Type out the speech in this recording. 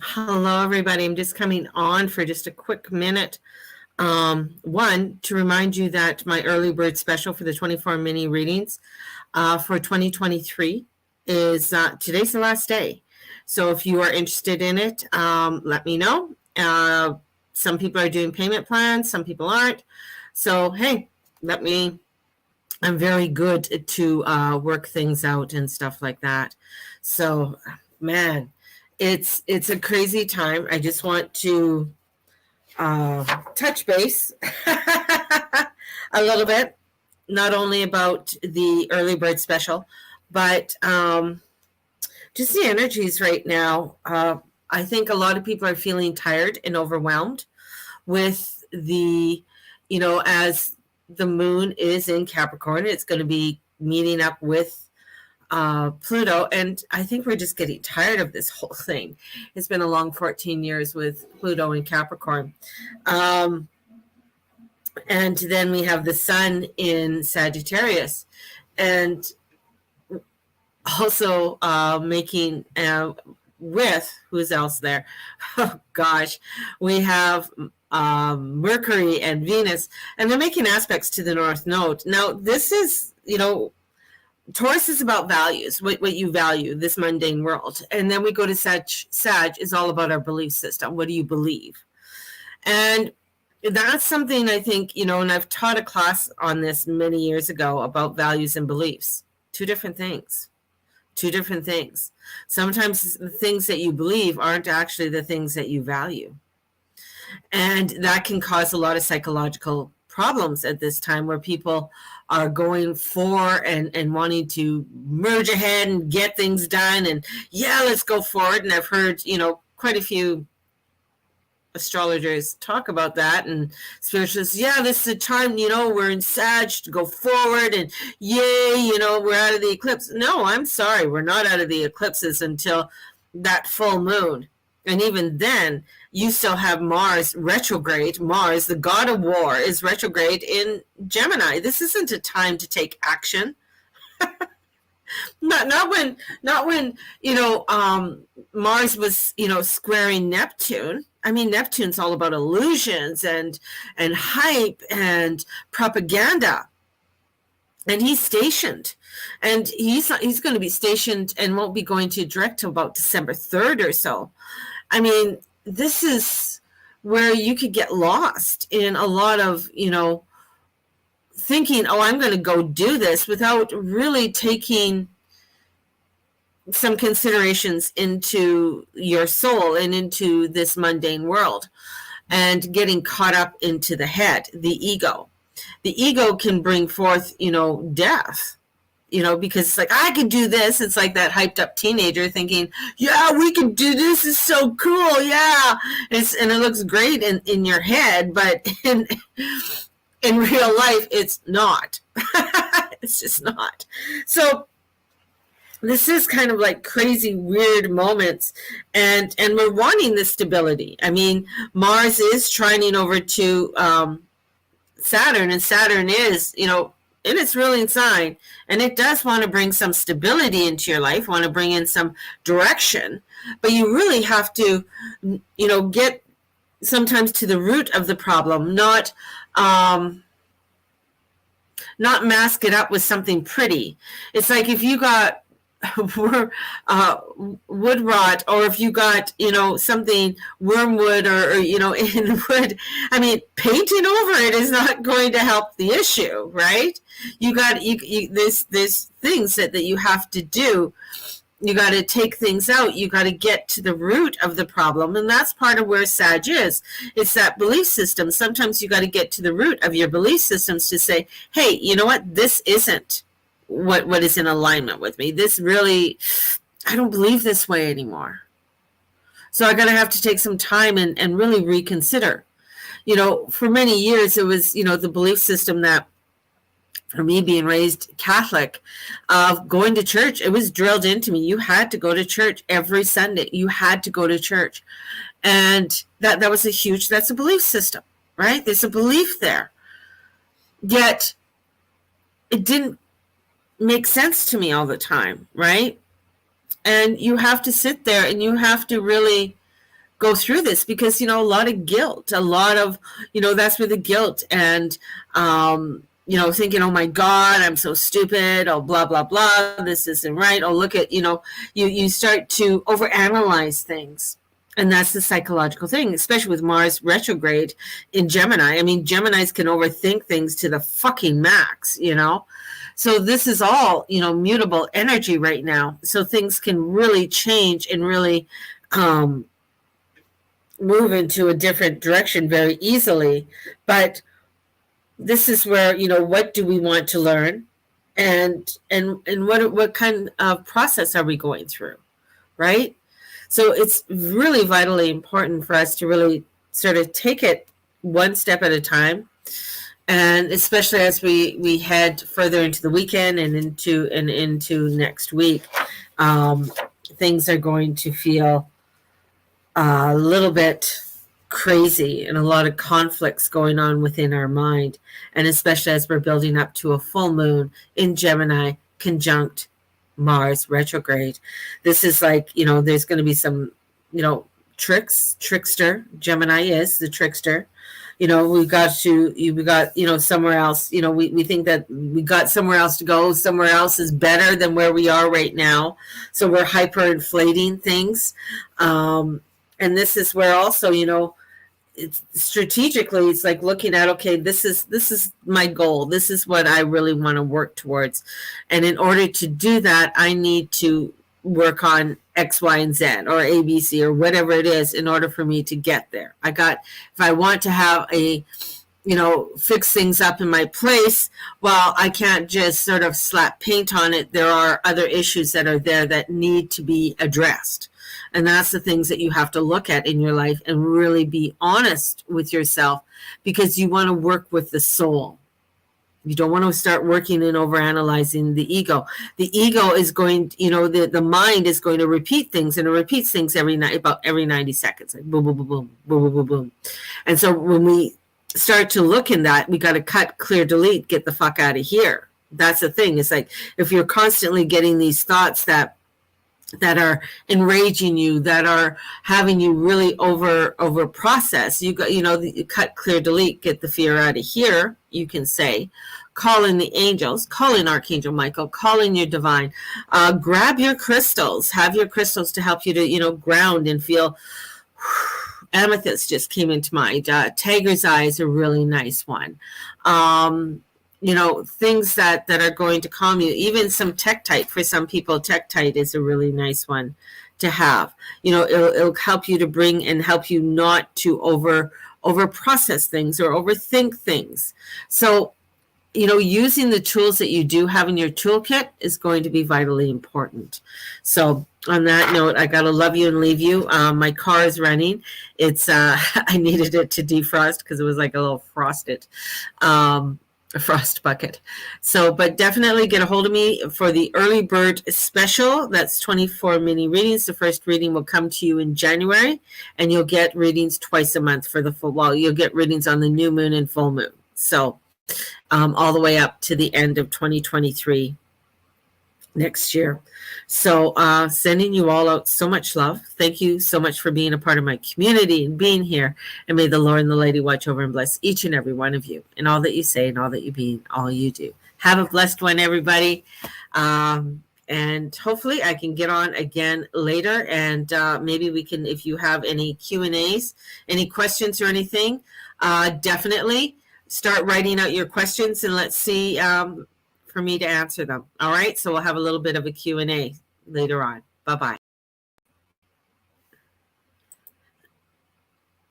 Hello, everybody. I'm just coming on for just a quick minute. One, to remind you that my early bird special for the 24 mini readings for 2023 is today's the last day. So if you are interested in it, let me know. Some people are doing payment plans, some people aren't. So, hey, I'm very good to work things out and stuff like that. So, man, it's a crazy time. I just want to touch base a little bit, not only about the early bird special, but just the energies right now. I think a lot of people are feeling tired and overwhelmed with as the moon is in Capricorn, it's going to be meeting up with Pluto. And I think we're just getting tired of this whole thing. It's been a long 14 years with Pluto in Capricorn. And then we have the sun in Sagittarius. And also making with, who's else there? Oh, gosh. We have Mercury and Venus, and they're making aspects to the North Node. Now, this is, Taurus is about values, what you value, this mundane world. And then we go to Sag. Sag is all about our belief system. What do you believe? And that's something I think, and I've taught a class on this many years ago about values and beliefs. Two different things. Sometimes the things that you believe aren't actually the things that you value. And that can cause a lot of psychological problems at this time, where people are going for and wanting to merge ahead and get things done. And let's go forward. And I've heard, quite a few astrologers talk about that, and spiritualists, this is a time, we're in Sag to go forward, and we're out of the eclipse. No, I'm sorry, we're not out of the eclipses until that full moon. And even then, you still have Mars retrograde. Mars, the god of war, is retrograde in Gemini. This isn't a time to take action. not when Mars was squaring Neptune. I mean, Neptune's all about illusions and hype and propaganda. And he's stationed. And he's going to be stationed and won't be going to direct till about December 3rd or so. I mean, this is where you could get lost in a lot of, thinking, I'm going to go do this, without really taking some considerations into your soul and into this mundane world, and getting caught up into the head, the ego. The ego can bring forth, death, because it's like, I can do this. It's like that hyped up teenager thinking, we can do this. It's so cool. Yeah. And it looks great in your head, but in real life, it's not. It's just not. So this is kind of like crazy, weird moments, and we're wanting the stability. I mean, Mars is trining over to Saturn, and Saturn is, in its ruling sign, and it does want to bring some stability into your life, want to bring in some direction, but you really have to, get sometimes to the root of the problem, not mask it up with something pretty. It's like if you got wood rot, or if you got something wormwood, or in the wood, I mean, painting over it is not going to help the issue, right? There's things that you have to do. You got to take things out. You got to get to the root of the problem, and that's part of where Sag is. It's that belief system. Sometimes you got to get to the root of your belief systems to say, hey, you know what, this isn't what is in alignment with me. This really, I don't believe this way anymore. So I'm going to have to take some time and really reconsider. For many years, it was, the belief system that, for me being raised Catholic, of going to church, it was drilled into me. You had to go to church every Sunday. You had to go to church. And that was that's a belief system, right? There's a belief there. Yet it didn't make sense to me all the time, right? And you have to sit there and you have to really go through this because, a lot of guilt, a lot of, that's where the guilt and, thinking, oh my God, I'm so stupid. Oh, blah, blah, blah. This isn't right. Oh, look at, you start to overanalyze things. And that's the psychological thing, especially with Mars retrograde in Gemini. I mean, Geminis can overthink things to the fucking max, So this is all, mutable energy right now. So things can really change and really move into a different direction very easily. But this is where, what do we want to learn? And what kind of process are we going through, right? So it's really vitally important for us to really sort of take it one step at a time. And especially as we head further into the weekend and into next week, things are going to feel a little bit crazy and a lot of conflicts going on within our mind. And especially as we're building up to a full moon in Gemini conjunct Mars retrograde. This is like, there's going to be some, trickster. Gemini is the trickster. We got, somewhere else, we think that we got somewhere else to go. Somewhere else is better than where we are right now. So we're hyperinflating things. And this is where also, it's strategically, it's like looking at, okay, this is my goal. This is what I really want to work towards. And in order to do that, I need to work on X, Y, and Z or ABC or whatever it is in order for me to get there. If I want to have fix things up in my place, well, I can't just sort of slap paint on it. There are other issues that are there that need to be addressed. And that's the things that you have to look at in your life and really be honest with yourself, because you want to work with the soul. You don't want to start working and overanalyzing the ego. The ego is going, the mind is going to repeat things, and it repeats things about every 90 seconds. Like boom, boom, boom, boom, boom, boom, boom, boom. And so when we start to look in that, we got to cut, clear, delete, get the fuck out of here. That's the thing. It's like if you're constantly getting these thoughts that are enraging you, that are having you really over process, you cut, clear, delete, get the fear out of here. You can say, call in the angels, call in Archangel Michael, call in your divine, grab your crystals, have your crystals to help you to, ground and feel. Amethyst just came into mind. Tiger's Eye is a really nice one. Things that are going to calm you. Even some Tektite, for some people, Tektite is a really nice one to have. It'll help you to bring and help you not to over process things or overthink things. So, using the tools that you do have in your toolkit is going to be vitally important. So on that note, I got to love you and leave you. My car is running. It's, I needed it to defrost because it was like a little frosted, a frost bucket. So, but definitely get a hold of me for the early bird special. That's 24 mini readings. The first reading will come to you in January, and you'll get readings twice a month for the full, well, you'll get readings on the new moon and full moon. So, all the way up to the end of 2023 next year. So sending you all out so much love. Thank you so much for being a part of my community and being here. And may the Lord and the Lady watch over and bless each and every one of you and all that you say and all that you be and all you do. Have a blessed one, everybody. And hopefully I can get on again later. And maybe we can, if you have any Q&As, any questions or anything, definitely start writing out your questions and let's see for me to answer them. All right. So we'll have a little bit of a Q&A later on. Bye-bye.